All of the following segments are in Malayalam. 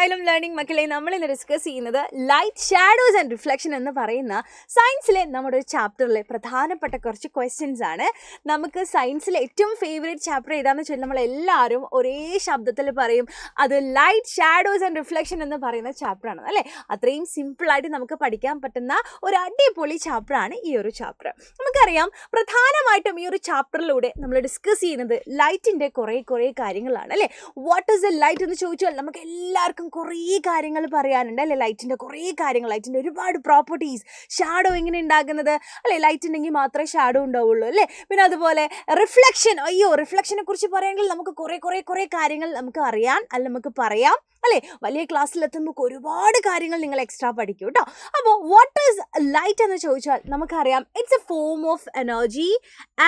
Asylum Learning മക്കളെ നമ്മൾ ഇന്ന് ഡിസ്കസ് ചെയ്യുന്നത് ലൈറ്റ് ഷാഡോസ് ആൻഡ് റിഫ്ലക്ഷൻ എന്ന് പറയുന്ന സയൻസിലെ നമ്മുടെ ഒരു ചാപ്റ്ററിലെ പ്രധാനപ്പെട്ട കുറച്ച് ക്വസ്റ്റ്യൻസ് ആണ്. നമുക്ക് സയൻസിലെ ഏറ്റവും ഫേവറേറ്റ് ചാപ്റ്റർ ഏതാണെന്ന് വെച്ചാൽ നമ്മളെല്ലാവരും ഒരേ ശബ്ദത്തിൽ പറയും അത് ലൈറ്റ് ഷാഡോസ് ആൻഡ് റിഫ്ലക്ഷൻ എന്ന് പറയുന്ന ചാപ്റ്ററാണ് അല്ലേ. അത്രയും സിമ്പിളായിട്ട് നമുക്ക് പഠിക്കാൻ പറ്റുന്ന ഒരു അടിപൊളി ചാപ്റ്ററാണ് ഈ ഒരു ചാപ്റ്റർ. നമുക്കറിയാം പ്രധാനമായിട്ടും ഈ ഒരു ചാപ്റ്ററിലൂടെ നമ്മൾ ഡിസ്കസ് ചെയ്യുന്നത് ലൈറ്റിൻ്റെ കുറേ കാര്യങ്ങളാണ് അല്ലേ. വാട്ട് ഈസ് എ ലൈറ്റ് എന്ന് ചോദിച്ചാൽ നമുക്ക് എല്ലാവർക്കും കുറേ കാര്യങ്ങൾ പറയാനുണ്ട് അല്ലേ. ലൈറ്റിൻ്റെ കുറേ കാര്യങ്ങൾ, ലൈറ്റിൻ്റെ ഒരുപാട് പ്രോപ്പർട്ടീസ്, ഷാഡോ എങ്ങനെ ഉണ്ടാകുന്നത് അല്ലേ, ലൈറ്റ് ഉണ്ടെങ്കിൽ മാത്രമേ ഷാഡോ ഉണ്ടാവുള്ളൂ അല്ലേ. പിന്നെ അതുപോലെ റിഫ്ലക്ഷൻ, റിഫ്ലക്ഷനെ കുറിച്ച് പറയുകയാണെങ്കിൽ നമുക്ക് കുറേ കാര്യങ്ങൾ നമുക്ക് അറിയാൻ അല്ല നമുക്ക് പറയാം അല്ലേ. വലിയ ക്ലാസ്സിലെത്തുമ്പോൾ ഒരുപാട് കാര്യങ്ങൾ നിങ്ങൾ എക്സ്ട്രാ പഠിക്കും കേട്ടോ. അപ്പോൾ വാട്ട് ഈസ് ലൈറ്റ് എന്ന് ചോദിച്ചാൽ നമുക്കറിയാം it's a form of energy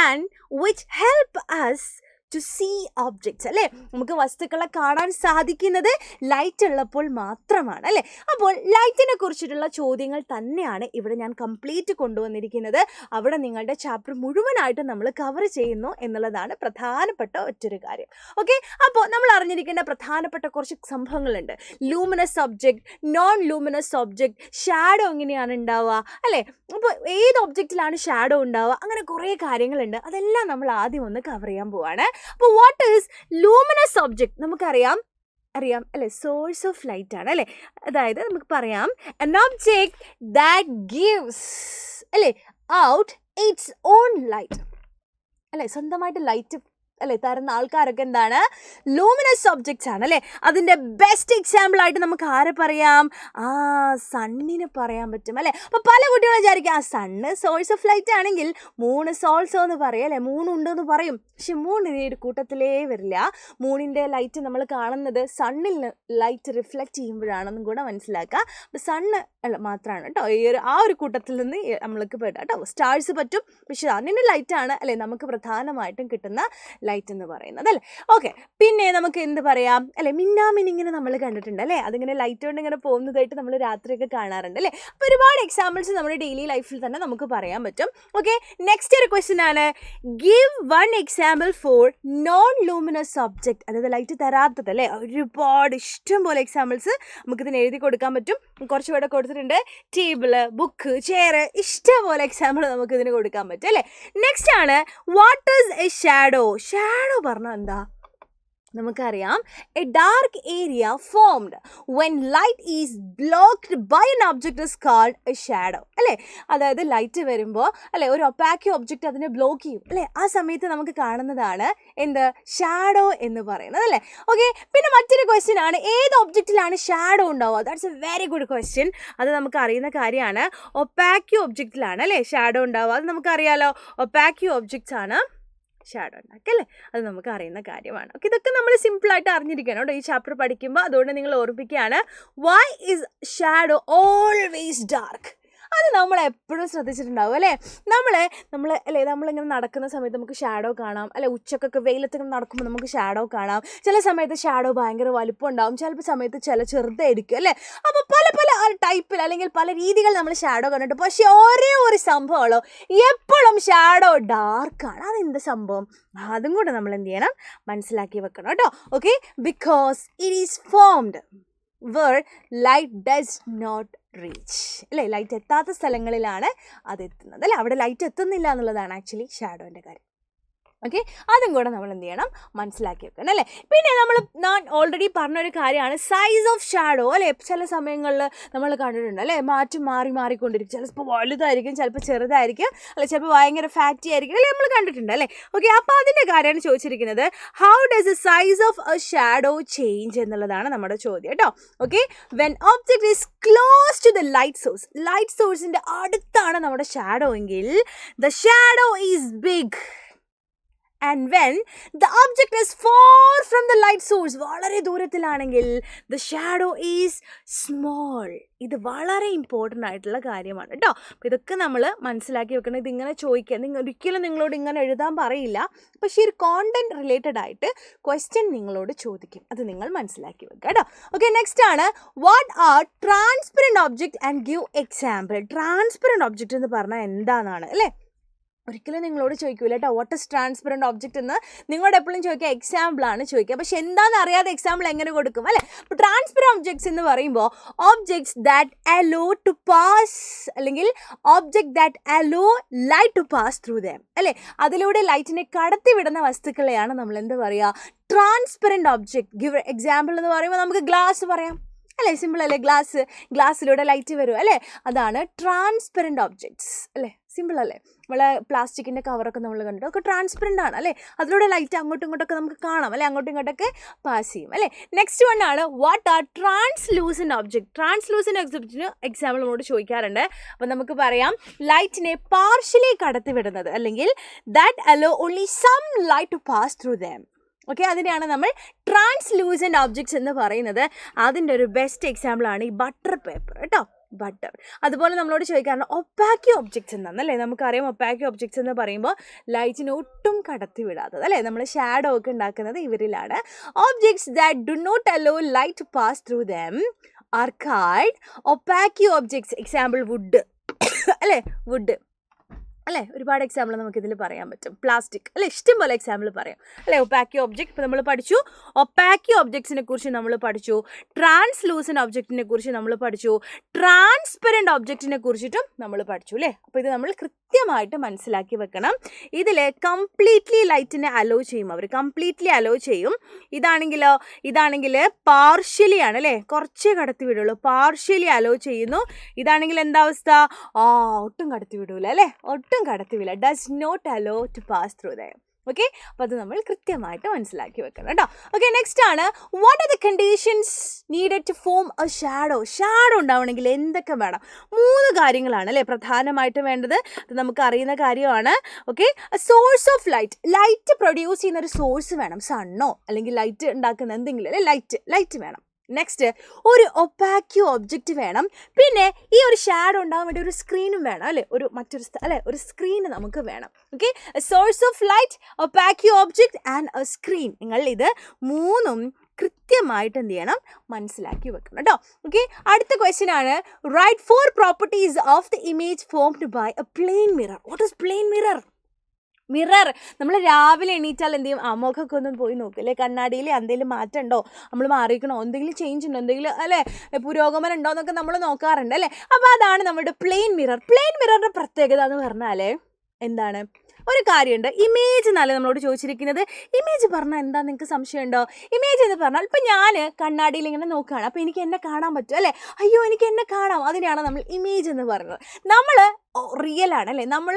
and which help us to see objects അല്ലേ. നമുക്ക് വസ്തുക്കളെ കാണാൻ സാധിക്കുന്നത് ലൈറ്റ് ഉള്ളപ്പോൾ മാത്രമാണ് അല്ലേ. അപ്പോൾ ലൈറ്റിനെ കുറിച്ചിട്ടുള്ള ചോദ്യങ്ങൾ തന്നെയാണ് ഇവിടെ ഞാൻ കംപ്ലീറ്റ് കൊണ്ടുവന്നിരിക്കുന്നത്. അവിടെ നിങ്ങളുടെ ചാപ്റ്റർ മുഴുവനായിട്ട് നമ്മൾ കവർ ചെയ്യുന്നു എന്നുള്ളതാണ് പ്രധാനപ്പെട്ട ഒറ്റൊരു കാര്യം. ഓക്കെ, അപ്പോൾ നമ്മൾ അറിഞ്ഞിരിക്കേണ്ട പ്രധാനപ്പെട്ട കുറച്ച് സംഭവങ്ങളുണ്ട്. Luminous object, non luminous object, shadow എങ്ങനെയാണ് ഉണ്ടാവുക അല്ലേ. അപ്പോൾ ഏത് ഒബ്ജക്റ്റിലാണ് ഷാഡോ ഉണ്ടാവുക, അങ്ങനെ കുറേ കാര്യങ്ങളുണ്ട്. അതെല്ലാം നമ്മൾ ആദ്യം ഒന്ന് കവർ ചെയ്യാൻ പോവാണ്. അപ്പോൾ വാട്ട് ഈസ് ലൂമിനസ് ഒബ്ജക്റ്റ് നമുക്കറിയാം അല്ലേ, സോഴ്സ് ഓഫ് ലൈറ്റ് ആണ് അല്ലേ. അതായത് നമുക്ക് പറയാം an object that gives അല്ലേ ഔട്ട് ഇറ്റ്സ് ഓൺ ലൈറ്റ് അല്ലേ. സ്വന്തമായിട്ട് ലൈറ്റ് അല്ലേ തരുന്ന ആൾക്കാരൊക്കെ എന്താണ്, ലൂമിനസ് ഒബ്ജക്ട്സ് ആണ് അല്ലേ. അതിൻ്റെ ബെസ്റ്റ് എക്സാമ്പിൾ ആയിട്ട് നമുക്ക് ആരെ പറയാം, സണ്ണിനെ പറയാൻ പറ്റും അല്ലേ. അപ്പോൾ പല കുട്ടികളും വിചാരിക്കും സണ്ണ് സോഴ്സ് ഓഫ് ലൈറ്റ് ആണെങ്കിൽ മൂൺ ഇസ് ഓൾസോ എന്ന് പറയും അല്ലേ, മൂണുണ്ടെന്ന് പറയും. പക്ഷെ മൂൺ ഈ ഒരു കൂട്ടത്തിലേ വരില്ല. മൂണിൻ്റെ ലൈറ്റ് നമ്മൾ കാണുന്നത് സണ്ണിൽ ലൈറ്റ് റിഫ്ലക്റ്റ് ചെയ്യുമ്പോഴാണെന്നും കൂടെ മനസ്സിലാക്കുക. അപ്പോൾ സണ്ണ് മാത്രമാണ് കേട്ടോ ഈ ഒരു കൂട്ടത്തിൽ നിന്ന് നമ്മൾക്ക് പെടാം കേട്ടോ. സ്റ്റാർസ് പറ്റും, പക്ഷെ സണ്ണിൻ്റെ ലൈറ്റാണ് അല്ലേ നമുക്ക് പ്രധാനമായിട്ടും കിട്ടുന്ന ലൈറ്റ് എന്ന് പറയുന്നത് അല്ലേ. ഓക്കെ, പിന്നെ നമുക്ക് എന്ത് പറയാം അല്ലേ, മിന്നാമിനിങ്ങനെ നമ്മൾ കണ്ടിട്ടുണ്ട് അല്ലേ. അതിങ്ങനെ ലൈറ്റ് കൊണ്ട് ഇങ്ങനെ പോകുന്നതായിട്ട് നമ്മൾ രാത്രിയൊക്കെ കാണാറുണ്ട് അല്ലേ. അപ്പോൾ ഒരുപാട് എക്സാമ്പിൾസ് നമ്മുടെ ഡെയിലി ലൈഫിൽ തന്നെ നമുക്ക് പറയാൻ പറ്റും. ഓക്കെ, നെക്സ്റ്റ് ഒരു ക്വസ്റ്റ്യൻ ആണ്, give one example for non luminous object. അതായത് ലൈറ്റ് തരാത്തത് അല്ലേ. ഒരുപാട് ഇഷ്ടം പോലെ എക്സാമ്പിൾസ് നമുക്കിതിന് എഴുതി കൊടുക്കാൻ പറ്റും. കുറച്ചുകൂടെ കൊടുത്തിട്ടുണ്ട്, ടേബിള്, ബുക്ക്, ചെയർ, ഇഷ്ടം പോലെ എക്സാമ്പിൾ നമുക്കിതിന് കൊടുക്കാൻ പറ്റും അല്ലേ. നെക്സ്റ്റ് ആണ് what is a shadow. Shadow പറഞ്ഞാൽ എന്താ നമുക്കറിയാം, a dark area formed when light is blocked by an object is called a shadow അല്ലേ. അതായത് ലൈറ്റ് വരുമ്പോൾ അല്ലേ ഒരു ഒപ്പാക്കി ഒബ്ജക്റ്റ് അതിനെ ബ്ലോക്ക് ചെയ്യും അല്ലേ. ആ സമയത്ത് നമുക്ക് കാണുന്നതാണ് എന്ത്, ഷാഡോ എന്ന് പറയുന്നത് അല്ലേ. ഓക്കെ, പിന്നെ മറ്റൊരു ക്വസ്റ്റ്യൻ ആണ്, ഏത് ഒബ്ജക്റ്റിലാണ് ഷാഡോ ഉണ്ടാവുക. That's A very good question. അത് നമുക്ക് അറിയുന്ന കാര്യമാണ്. ഒപ്പാക്കി ഒബ്ജക്റ്റിലാണ് അല്ലേ ഷാഡോ ഉണ്ടാവുക. അത് നമുക്കറിയാലോ, ഒപ്പാക്കി ഒബ്ജക്റ്റ്സ് ആണ് ഷാഡോ ഉണ്ടാക്കുക അല്ലേ. അത് നമുക്ക് അറിയുന്ന കാര്യമാണ്. ഓക്കെ, ഇതൊക്കെ നമ്മൾ സിമ്പിളായിട്ട് അറിഞ്ഞിരിക്കണം കേട്ടോ ഈ ചാപ്റ്റർ പഠിക്കുമ്പോൾ. അതുകൊണ്ട് നിങ്ങൾ ഓർമ്മിപ്പിക്കുകയാണ്, why is shadow always dark. അത് നമ്മൾ എപ്പോഴും ശ്രദ്ധിച്ചിട്ടുണ്ടാവും അല്ലേ. നമ്മളിങ്ങനെ നടക്കുന്ന സമയത്ത് നമുക്ക് ഷാഡോ കാണാം അല്ലെ. ഉച്ചക്കൊക്കെ വെയിലത്തൊക്കെ നടക്കുമ്പോൾ നമുക്ക് ഷാഡോ കാണാം. ചില സമയത്ത് ഷാഡോ ഭയങ്കര വലുപ്പം ഉണ്ടാവും, ചിലപ്പോൾ സമയത്ത് ചെറുതായിരിക്കും അല്ലേ. അപ്പോൾ പല ടൈപ്പിൽ അല്ലെങ്കിൽ പല രീതികൾ നമ്മൾ ഷാഡോ കണ്ടിട്ട്, പക്ഷേ ഒരേ ഒരു സംഭവമുള്ളൂ, എപ്പോഴും ഷാഡോ ഡാർക്കാണ്. അതെന്ത് സംഭവം, അതും കൂടെ നമ്മൾ എന്ത് ചെയ്യണം, മനസ്സിലാക്കി വെക്കണം കേട്ടോ. Okay, because it is formed where light does not reach അല്ലേ. ലൈറ്റ് എത്താത്ത സ്ഥലങ്ങളിലാണ് അത് എത്തുന്നത് അല്ലേ. അവിടെ ലൈറ്റ് എത്തുന്നില്ല എന്നുള്ളതാണ് ആക്ച്വലി ഷാഡോൻ്റെ കാര്യം. ഓക്കെ, അതും കൂടെ നമ്മൾ എന്ത് ചെയ്യണം, മനസ്സിലാക്കി വെക്കണം അല്ലേ. പിന്നെ ഞാൻ ഓൾറെഡി പറഞ്ഞൊരു കാര്യമാണ് സൈസ് ഓഫ് ഷാഡോ അല്ലേ. ചില സമയങ്ങളിൽ നമ്മൾ കണ്ടിട്ടുണ്ട് അല്ലേ, മാറിക്കൊണ്ടിരിക്കും. ചിലപ്പോൾ വലുതായിരിക്കും, ചിലപ്പോൾ ചെറുതായിരിക്കും അല്ലെ, ചിലപ്പോൾ ഭയങ്കര ഫാറ്റി ആയിരിക്കും അല്ലേ, നമ്മൾ കണ്ടിട്ടുണ്ട് അല്ലേ. ഓക്കെ, അപ്പോൾ അതിൻ്റെ കാര്യമാണ് ചോദിച്ചിരിക്കുന്നത്, how does the size of a shadow change എന്നുള്ളതാണ് നമ്മുടെ ചോദ്യം കേട്ടോ. Okay, when object is close to the light സോഴ്സിൻ്റെ അടുത്താണ് നമ്മുടെ ഷാഡോ എങ്കിൽ the shadow is big. And when the object is far from the light source, വളരെ ദൂരത്തിലാണെങ്കിൽ the shadow is small. ഇത് വളരെ ഇമ്പോർട്ടൻ്റ് ആയിട്ടുള്ള കാര്യമാണ് കേട്ടോ. അപ്പോൾ ഇതൊക്കെ നമ്മൾ മനസ്സിലാക്കി വെക്കണം. ഇതിങ്ങനെ ചോദിക്കുക, ഒരിക്കലും നിങ്ങളോട് ഇങ്ങനെ എഴുതാൻ പറയില്ല, പക്ഷേ ഒരു കോണ്ടൻറ്റ് റിലേറ്റഡ് ആയിട്ട് ക്വസ്റ്റ്യൻ നിങ്ങളോട് ചോദിക്കും. അത് നിങ്ങൾ മനസ്സിലാക്കി വെക്കുക കേട്ടോ. ഓക്കെ, നെക്സ്റ്റ് ആണ് what R transparent object and give example. Transparent object എന്ന് പറഞ്ഞാൽ എന്താണെന്നാണ് അല്ലേ. ഒരിക്കലും നിങ്ങളോട് ചോദിക്കൂല കേട്ടോ വാട്ട് ഇസ് ട്രാൻസ്പെറൻറ്റ് ഒബ്ജക്റ്റ് എന്ന്. നിങ്ങളോട് എപ്പോഴും ചോദിക്കുക എക്സാമ്പിളാണ് ചോദിക്കുക. പക്ഷെ എന്താണെന്ന് അറിയാതെ എക്സാമ്പിൾ എങ്ങനെ കൊടുക്കും അല്ലേ? അപ്പോൾ ട്രാൻസ്പെറൻറ്റ് ഒബ്ജക്ട്സ് എന്ന് പറയുമ്പോൾ objects that allow to pass അല്ലെങ്കിൽ object that allow light to pass through them അല്ലേ? അതിലൂടെ ലൈറ്റിനെ കടത്തിവിടുന്ന വസ്തുക്കളെയാണ് നമ്മൾ എന്ത് പറയുക? Transparent object. ഗിവ് എക്സാമ്പിൾ എന്ന് പറയുമ്പോൾ നമുക്ക് ഗ്ലാസ് പറയാം അല്ലേ? സിമ്പിൾ അല്ലേ? ഗ്ലാസ്സിലൂടെ ലൈറ്റ് വരും അല്ലേ? അതാണ് ട്രാൻസ്പെറൻറ്റ് ഒബ്ജക്ട്സ് അല്ലേ? സിമ്പിൾ അല്ലേ? നമ്മളെ പ്ലാസ്റ്റിക്കിൻ്റെ കവറൊക്കെ നമ്മൾ കണ്ടിട്ട് ഒക്കെ ട്രാൻസ്പെറൻ്റ് ആണ് അല്ലേ? അതിലൂടെ ലൈറ്റ് അങ്ങോട്ടും ഇങ്ങോട്ടൊക്കെ നമുക്ക് കാണാം അല്ലേ? അങ്ങോട്ടും ഇങ്ങോട്ടൊക്കെ പാസ് ചെയ്യും അല്ലേ? നെക്സ്റ്റ് വൺ ആണ് what are translucent object. Translucent ഒബ്ജക്റ്റിന് എക്സാമ്പിൾ നമ്മോട് ചോദിക്കാറുണ്ട്. അപ്പോൾ നമുക്ക് പറയാം ലൈറ്റിനെ പാർഷ്യലി കടത്തിവിടുന്നത് അല്ലെങ്കിൽ that allow only some light to pass through them. Okay, അതിനെയാണ് നമ്മൾ ട്രാൻസ്ലൂസൻറ്റ് ഒബ്ജക്ട്സ് എന്ന് പറയുന്നത്. അതിൻ്റെ ഒരു ബെസ്റ്റ് എക്സാമ്പിളാണ് ഈ ബട്ടർ പേപ്പർ കേട്ടോ, ബട്ടർ. അതുപോലെ നമ്മളോട് ചോദിക്കാറുണ്ട് ഒപ്പാക്കി ഒബ്ജക്ട്സ് എന്നാണല്ലേ? നമുക്കറിയാം ഒപ്പാക്കി ഒബ്ജക്ട്സ് എന്ന് പറയുമ്പോൾ ലൈറ്റിന് ഒട്ടും കടത്തി വിടാത്തത് അല്ലേ? നമ്മൾ ഷാഡോ ഒക്കെ ഉണ്ടാക്കുന്നത് ഇവരിലാണ്. Objects that do not allow light to pass through them are called opaque objects. Example wood അല്ലേ? വുഡ് അല്ലേ? ഒരുപാട് എക്സാമ്പിൾ നമുക്കിതിൽ പറയാൻ പറ്റും. പ്ലാസ്റ്റിക് അല്ലേ? ഇഷ്ടംപോലെ എക്സാമ്പിൾ പറയാം അല്ലേ? ഒപ്പാക്കി ഒബ്ജക്റ്റ് ഇപ്പോൾ നമ്മൾ പഠിച്ചു. ഒപ്പാക്കി ഒബ്ജക്ട്സിനെ കുറിച്ച് നമ്മൾ പഠിച്ചു. ട്രാൻസ്ലൂസൻറ്റ് ഒബ്ജക്റ്റിനെ കുറിച്ച് നമ്മൾ പഠിച്ചു. ട്രാൻസ്പെറൻറ്റ് ഒബ്ജക്റ്റിനെ കുറിച്ചിട്ടും നമ്മൾ പഠിച്ചു അല്ലേ? അപ്പോൾ ഇത് നമ്മൾ കൃത്യമായിട്ട് മനസ്സിലാക്കി വെക്കണം. ഇതിൽ കംപ്ലീറ്റ്ലി ലൈറ്റിനെ അലോ ചെയ്യും, അവർ കംപ്ലീറ്റ്ലി അലോ ചെയ്യും. ഇതാണെങ്കിൽ പാർഷ്യലി ആണ് അല്ലേ? കുറച്ചേ കടത്തി വിടുള്ളൂ. പാർഷ്യലി അലോ ചെയ്യുന്നു. ഇതാണെങ്കിൽ എന്താ അവസ്ഥ? ഒട്ടും കടത്തി വിടൂല അല്ലേ? ഒട്ടും കടത്തിവില്ല. Does not allow to pass through them. Okay, അപ്പോൾ അത് നമ്മൾ കൃത്യമായിട്ട് മനസ്സിലാക്കി വെക്കണം കേട്ടോ. ഓക്കെ, നെക്സ്റ്റ് ആണ് what are the conditions needed to form a shadow. Shadow ഉണ്ടാവണമെങ്കിൽ എന്തൊക്കെ വേണം? 3 കാര്യങ്ങളാണ് അല്ലേ പ്രധാനമായിട്ടും വേണ്ടത്. അത് നമുക്ക് അറിയുന്ന കാര്യമാണ്. Okay, source of light produce ചെയ്യുന്ന ഒരു സോഴ്സ് വേണം. സണ്ണോ അല്ലെങ്കിൽ ലൈറ്റ് ഉണ്ടാക്കുന്ന എന്തെങ്കിലും അല്ലേ? ലൈറ്റ് വേണം. നെക്സ്റ്റ് ഒരു ഒപ്പാക്കി ഒബ്ജക്റ്റ് വേണം. പിന്നെ ഈ ഒരു ഷാഡോ ഉണ്ടാകാൻ വേണ്ടി ഒരു സ്ക്രീനും വേണം അല്ലേ? ഒരു സ്ക്രീൻ നമുക്ക് വേണം. Okay, source of light, opaque object and a screen. നിങ്ങൾ ഇത് 3ഉം കൃത്യമായിട്ട് എന്ത് ചെയ്യണം? മനസ്സിലാക്കി വെക്കണം കേട്ടോ. ഓക്കെ, അടുത്ത ക്വസ്റ്റ്യൻ ആണ് write 4 properties of the image formed by a plane mirror. What is plane mirror? നമ്മൾ രാവിലെ എണീറ്റാൽ എന്ത് ചെയ്യും? മുഖമൊക്കെ ഒന്നും പോയി നോക്കും അല്ലേ? കണ്ണാടിയിൽ എന്തെങ്കിലും മാറ്റം ഉണ്ടോ, നമ്മൾ മാറിക്കണോ, എന്തെങ്കിലും ചേഞ്ച് ഉണ്ടോ, എന്തെങ്കിലും അല്ലേ പുരോഗമനം ഉണ്ടോ എന്നൊക്കെ നമ്മൾ നോക്കാറുണ്ട് അല്ലേ? അപ്പോൾ അതാണ് നമ്മുടെ പ്ലെയിൻ മിറർ. പ്ലെയിൻ മിററിൻ്റെ പ്രത്യേകത എന്ന് പറഞ്ഞാൽ എന്താണ്? ഒരു കാര്യമുണ്ട്, ഇമേജ് എന്നല്ലേ നമ്മളോട് ചോദിച്ചിരിക്കുന്നത്. ഇമേജ് പറഞ്ഞാൽ എന്താ? നിങ്ങൾക്ക് സംശയമുണ്ടോ? ഇമേജ് എന്ന് പറഞ്ഞാൽ ഇപ്പം ഞാൻ കണ്ണാടിയിൽ ഇങ്ങനെ നോക്കുകയാണ്, അപ്പോൾ എനിക്ക് എന്നെ കാണാൻ പറ്റും അല്ലേ? അയ്യോ എനിക്ക് എന്നെ കാണാം. അതിനെയാണ് നമ്മൾ ഇമേജ് എന്ന് പറയുന്നത്. നമ്മൾ റിയൽ ആണ് അല്ലേ? നമ്മൾ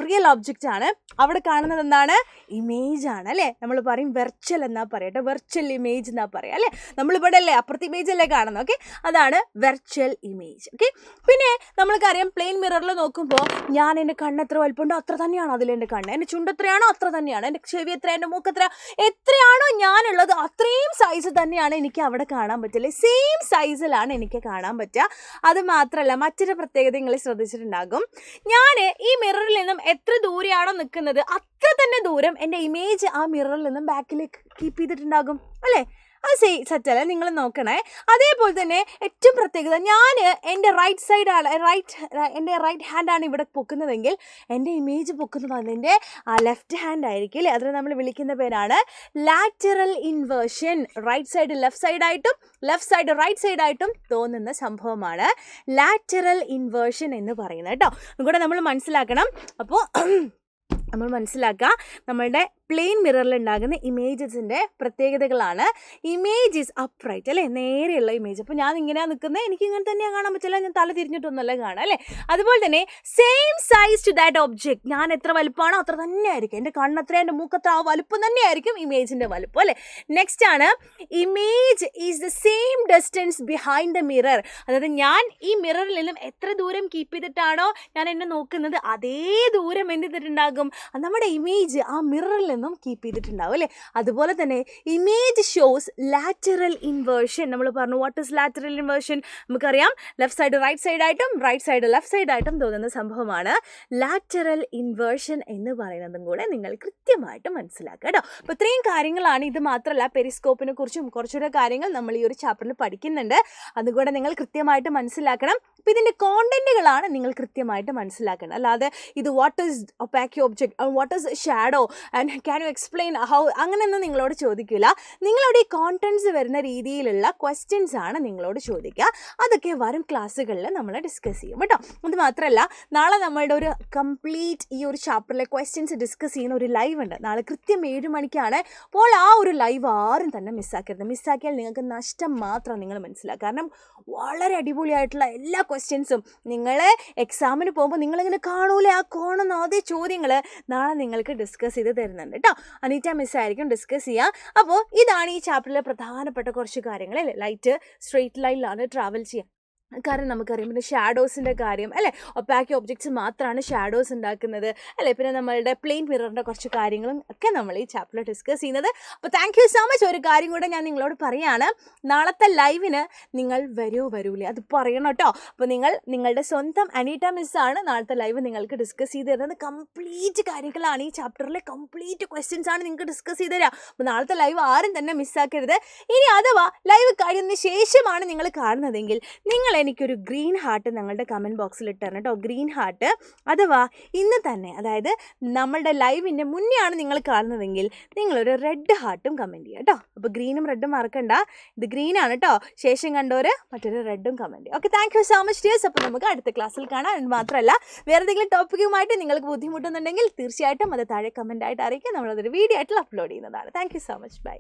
റിയൽ ഒബ്ജക്റ്റ് ആണ്. അവിടെ കാണുന്നത് എന്താണ്? ഇമേജ് ആണ് അല്ലേ? നമ്മൾ പറയും വെർച്വൽ എന്നാ പറയട്ടെ, വെർച്വൽ ഇമേജ് എന്നാ പറയാം അല്ലേ? നമ്മളിവിടെ അല്ലേ അപ്പുറത്തെ ഇമേജ് അല്ലേ കാണുന്നത്? ഓക്കെ, അതാണ് വെർച്വൽ ഇമേജ്. ഓക്കെ, പിന്നെ നമ്മൾക്കറിയാം പ്ലെയിൻ മിററിൽ നോക്കുമ്പോൾ ഞാൻ എൻ്റെ കണ്ണ് എത്ര വലുപ്പമുണ്ടോ അത്ര തന്നെയാണ് അതിലെൻ്റെ കണ്ണ്. എൻ്റെ ചുണ്ട് എത്രയാണോ അത്ര തന്നെയാണ്, എൻ്റെ ചെവി എത്ര, എൻ്റെ മൂക്ക് എത്രയാണോ ഞാനുള്ളത് അത്രയും സൈസ് തന്നെയാണ് എനിക്ക് അവിടെ കാണാൻ പറ്റില്ല. സെയിം സൈസിലാണ് എനിക്ക് കാണാൻ പറ്റുക. അത് മാത്രമല്ല മറ്റൊരു പ്രത്യേകത നിങ്ങൾ ശ്രദ്ധിച്ചിട്ടുണ്ടാകും. ഞാൻ ഈ മിററിൽ നിന്നും എത്ര ദൂരെയാണോ നിൽക്കുന്നത് അത്ര തന്നെ ദൂരം എൻ്റെ ഇമേജ് ആ മിററിൽ നിന്നും ബാക്കിലേക്ക് കീപ്പ് ചെയ്തിട്ടുണ്ടാകും അല്ലേ? അത് സെറ്റല്ലേ? നിങ്ങൾ നോക്കണേ. അതേപോലെ തന്നെ ഏറ്റവും പ്രത്യേകത, ഞാൻ എൻ്റെ എൻ്റെ റൈറ്റ് ഹാൻഡാണ് ഇവിടെ പൊക്കുന്നതെങ്കിൽ എൻ്റെ ഇമേജ് പൊക്കുന്നത് അതിൻ്റെ ലെഫ്റ്റ് ഹാൻഡ് ആയിരിക്കും അല്ലേ? അതിന് നമ്മൾ വിളിക്കുന്ന പേരാണ് lateral inversion. Right side left സൈഡായിട്ടും ലെഫ്റ്റ് സൈഡ് റൈറ്റ് സൈഡായിട്ടും തോന്നുന്ന സംഭവമാണ് ലാറ്ററൽ ഇൻവേർഷൻ എന്ന് പറയുന്നത് കേട്ടോ. അതുകൂടെ നമ്മൾ മനസ്സിലാക്കണം. അപ്പോൾ നമ്മൾ മനസ്സിലാക്കുക നമ്മളുടെ പ്ലെയിൻ മിററിൽ ഉണ്ടാകുന്ന ഇമേജസിൻ്റെ പ്രത്യേകതകളാണ്. ഇമേജ് ഈസ് അപ്രൈറ്റ് അല്ലേ? നേരെയുള്ള ഇമേജ്. അപ്പോൾ ഞാൻ ഇങ്ങനെയാണ് നിൽക്കുന്നത്, എനിക്ക് ഇങ്ങനെ തന്നെയാണ് കാണാൻ പറ്റില്ല, ഞാൻ തല തിരിഞ്ഞിട്ടൊന്നുമല്ല കാണാം അല്ലേ? അതുപോലെ തന്നെ same size to that object. ഞാൻ എത്ര വലുപ്പമാണോ അത്ര തന്നെ ആയിരിക്കും എൻ്റെ കണ്ണെത്ര, എൻ്റെ മൂക്കത്ര ആ വലുപ്പം തന്നെയായിരിക്കും ഇമേജിൻ്റെ വലുപ്പം അല്ലേ? നെക്സ്റ്റ് ആണ് image is the same distance behind the mirror. അതായത് ഞാൻ ഈ മിററിൽ നിന്നും എത്ര ദൂരം കീപ്പ് ചെയ്തിട്ടാണോ ഞാൻ എന്നെ നോക്കുന്നത് അതേ ദൂരം എന്ത് ചെയ്തിട്ടുണ്ടാകും? നമ്മുടെ ഇമേജ് ആ മിററിൽ എന്നും കീപ്പ് ചെയ്തിട്ടുണ്ടാവും അല്ലേ. അതുപോലെ തന്നെ ഇമേജ് ഷോസ് ലാറ്ററൽ ഇൻവേർഷൻ. നമ്മൾ പറഞ്ഞു വാട്ട് ഇസ് ലാറ്ററൽ ഇൻവേർഷൻ. നമുക്കറിയാം ലെഫ്റ്റ് സൈഡ് റൈറ്റ് സൈഡായിട്ടും റൈറ്റ് സൈഡ് ലെഫ്റ്റ് സൈഡായിട്ടും തോന്നുന്ന സംഭവമാണ് ലാറ്ററൽ ഇൻവേർഷൻ എന്ന് പറയുന്നതും കൂടെ നിങ്ങൾ കൃത്യമായിട്ട് മനസ്സിലാക്കുക കേട്ടോ. അപ്പോൾ ഇത്രയും കാര്യങ്ങളാണ്. ഇത് മാത്രമല്ല പെരിസ്കോപ്പിനെ കുറിച്ചും കുറച്ചുകൂടെ കാര്യങ്ങൾ നമ്മൾ ഈ ഒരു ചാപ്റ്ററിൽ പഠിക്കുന്നുണ്ട്. അതുകൂടെ നിങ്ങൾ കൃത്യമായിട്ട് മനസ്സിലാക്കണം. അപ്പോൾ ഇതിൻ്റെ കോണ്ടന്റുകളാണ് നിങ്ങൾ കൃത്യമായിട്ട് മനസ്സിലാക്കണം. അല്ലാതെ ഇത് what is opaque object, what is shadow and can you explain how, അങ്ങനെയൊന്നും നിങ്ങളോട് ചോദിക്കില്ല. നിങ്ങളോട് ഈ കോണ്ടന്റ്സ് വരുന്ന രീതിയിലുള്ള ക്വസ്റ്റ്യൻസ് ആണ് നിങ്ങളോട് ചോദിക്കുക. അതൊക്കെ വരും ക്ലാസ്സുകളിൽ നമ്മൾ ഡിസ്കസ് ചെയ്യും കേട്ടോ. അത് മാത്രമല്ല നാളെ നമ്മളുടെ ഒരു കംപ്ലീറ്റ് ഈ ഒരു ചാപ്റ്ററിലെ ക്വസ്റ്റ്യൻസ് ഡിസ്കസ് ചെയ്യുന്ന ഒരു ലൈവ് ഉണ്ട്. നാളെ കൃത്യം 7 മണിക്കാണ്. അപ്പോൾ ആ ഒരു ലൈവ് ആരും തന്നെ മിസ്സാക്കരുത്. മിസ്സാക്കിയാൽ നിങ്ങൾക്ക് നഷ്ടം മാത്രം നിങ്ങൾ മനസ്സിലാക്കുക. കാരണം വളരെ അടിപൊളിയായിട്ടുള്ള എല്ലാ ക്വസ്റ്റ്യൻസും നിങ്ങൾ എക്സാമിന് പോകുമ്പോൾ നിങ്ങളിങ്ങനെ കാണൂലേ ആ കോണമെന്ന് അതേ ചോദ്യങ്ങൾ നാളെ നിങ്ങൾക്ക് ഡിസ്കസ് ചെയ്ത് തരുന്നുണ്ട് കേട്ടോ. അനീറ്റ മിസ്സായിരിക്കും ഡിസ്കസ് ചെയ്യുക. അപ്പോൾ ഇതാണ് ഈ ചാപ്റ്ററിലെ പ്രധാനപ്പെട്ട കുറച്ച് കാര്യങ്ങൾ അല്ലേ. ലൈറ്റ് സ്ട്രെയിറ്റ് ലൈനിലാണ് ട്രാവൽ ചെയ്യുക. കാരണം നമുക്കറിയാം പിന്നെ ഷാഡോസിൻ്റെ കാര്യം അല്ലേ. ഒപ്പാക്കി ഒബ്ജക്ട്സ് മാത്രമാണ് ഷാഡോസ് ഉണ്ടാക്കുന്നത് അല്ലേ. പിന്നെ നമ്മളുടെ പ്ലെയിൻ മിററിൻ്റെ കുറച്ച് കാര്യങ്ങളും ഒക്കെ നമ്മൾ ഈ ചാപ്റ്ററിൽ ഡിസ്കസ് ചെയ്യുന്നത്. അപ്പോൾ താങ്ക് യു സോ മച്ച്. ഒരു കാര്യം കൂടെ ഞാൻ നിങ്ങളോട് പറയുകയാണ്, നാളത്തെ ലൈവിന് നിങ്ങൾ വരൂലേ അത് പറയണം കേട്ടോ. അപ്പോൾ നിങ്ങളുടെ സ്വന്തം അനീറ്റ മിസ്സാണ് നാളത്തെ ലൈവ് നിങ്ങൾക്ക് ഡിസ്കസ് ചെയ്ത് തരുന്നത്. കംപ്ലീറ്റ് കാര്യങ്ങളാണ് ഈ ചാപ്റ്ററിലെ കംപ്ലീറ്റ് ക്വസ്റ്റ്യൻസ് ആണ് നിങ്ങൾക്ക് ഡിസ്കസ് ചെയ്ത് തരിക. അപ്പോൾ നാളത്തെ ലൈവ് ആരും തന്നെ മിസ്സാക്കരുത്. ഇനി അഥവാ ലൈവ് കഴിഞ്ഞതിന് ശേഷമാണ് നിങ്ങൾ കാണുന്നതെങ്കിൽ നിങ്ങൾ എനിക്കൊരു ഗ്രീൻ ഹാർട്ട് ഞങ്ങളുടെ കമൻറ്റ് ബോക്സിൽ ഇട്ടാണ് കേട്ടോ. ഗ്രീൻ ഹാർട്ട് അഥവാ ഇന്ന് തന്നെ, അതായത് നമ്മളുടെ ലൈവിൻ്റെ മുന്നേ ആണ് നിങ്ങൾ കാണുന്നതെങ്കിൽ നിങ്ങളൊരു റെഡ് ഹാർട്ടും കമൻറ്റ് ചെയ്യുക കേട്ടോ. അപ്പോൾ ഗ്രീനും റെഡും മറക്കണ്ട, ഇത് ഗ്രീനാണ് കേട്ടോ. ശേഷം കണ്ടവർ മറ്റൊരു റെഡും കമൻറ്റ് ചെയ്യും. Okay, thank you so much dears. അപ്പോൾ നമുക്ക് അടുത്ത ക്ലാസ്സിൽ കാണാം. അത് മാത്രമല്ല വേറെ എന്തെങ്കിലും ടോപ്പിക്കുമായിട്ട് നിങ്ങൾക്ക് ബുദ്ധിമുട്ടുന്നുണ്ടെങ്കിൽ തീർച്ചയായിട്ടും അത് താഴെ കമൻറ്റായിട്ട് അറിയിക്കുക. നമ്മളതൊരു വീഡിയോ ആയിട്ട് അപ്ലോഡ് ചെയ്യുന്നതാണ്. Thank you so much. By.